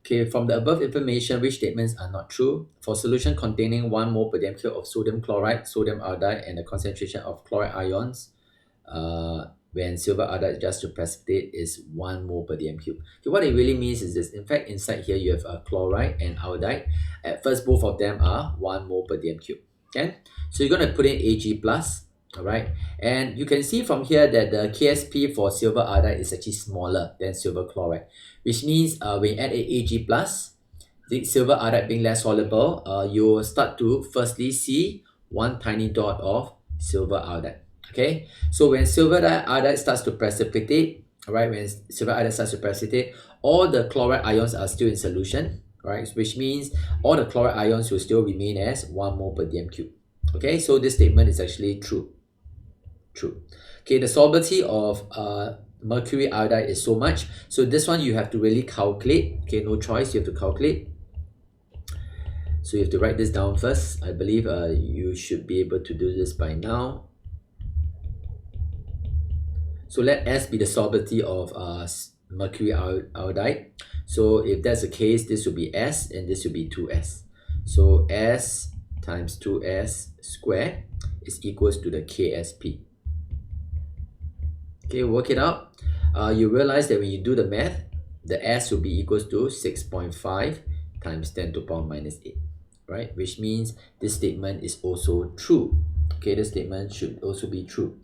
Okay, from the above information, which statements are not true? For solution containing 1 mole per dm cube of sodium chloride, sodium iodide, and the concentration of chloride ions, when silver iodide just to precipitate is 1 mole per dm cube. Okay, what it really means is this. In fact, inside here you have chloride and iodide. At first, both of them are 1 mole per dm cube. Okay, so you're going to put in Ag plus. Alright, and you can see from here that the KSP for silver iodide is actually smaller than silver chloride, which means when you add a Ag plus, the silver iodide being less soluble, you will start to firstly see one tiny dot of silver iodide. Okay, so when silver iodide starts to precipitate, alright, when silver iodide starts to precipitate, all the chloride ions are still in solution, right, which means all the chloride ions will still remain as 1 mole per dm cube. Okay, so this statement is actually true. Okay, the solubility of mercury iodide is so much. So this one you have to really calculate. Okay, no choice, you have to calculate. So you have to write this down first. I believe you should be able to do this by now. So let S be the solubility of mercury iodide. So if that's the case, this will be S and this will be 2S. So S times 2S squared is equals to the KSP. Okay, work it out. You realize that when you do the math, the S will be equals to 6.5 times 10 to the power minus 8, right? Which means this statement is also true. Okay, this statement should also be true.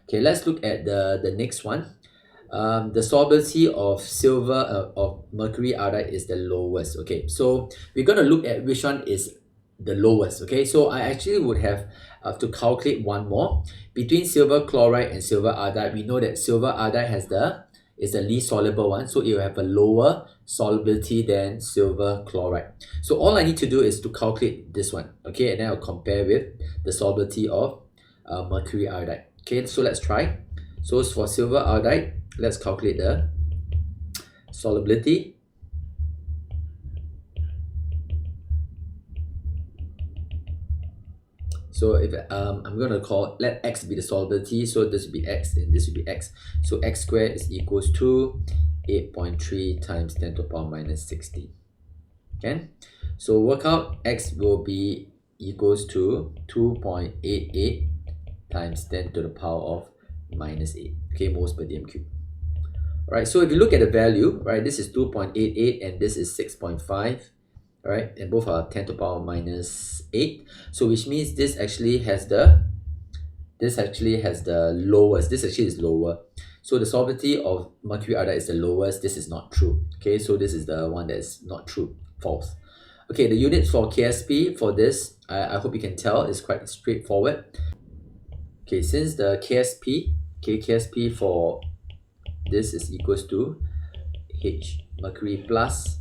Okay, let's look at the next one. The solubility of of mercury iodide is the lowest. Okay, so we're going to look at which one is the lowest. Okay, so I actually would have to calculate one more. Between silver chloride and silver iodide, we know that silver iodide is the least soluble one, so it will have a lower solubility than silver chloride. So all I need to do is to calculate this one, okay, and then I'll compare with the solubility of mercury iodide. Okay, so let's try. So for silver iodide, let's calculate the solubility. So if I'm going to let X be the solubility, so this will be X and this will be X. So X squared is equals to 8.3 times 10 to the power minus 16. Okay, so work out X will be equals to 2.88 times 10 to the power of minus 8, okay, moles per dm cube. Alright, so if you look at the value, right, this is 2.88 and this is 6.5. Right, and both are 10 to the power minus 8. So which means this actually has the lowest. This actually is lower. So the solubility of mercury iodide is the lowest. This is not true. Okay, so this is the one that is not true. False. Okay, the units for KSP for this, I hope you can tell, is quite straightforward. Okay, since the KSP for this is equals to H mercury plus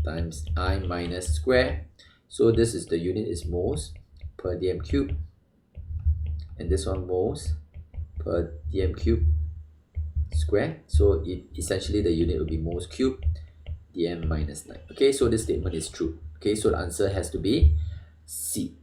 times I minus square. So this is the unit is moles per dm cube, and this one moles per dm cube square. So essentially the unit will be moles cube dm minus 9. Okay, so this statement is true. Okay, so the answer has to be C.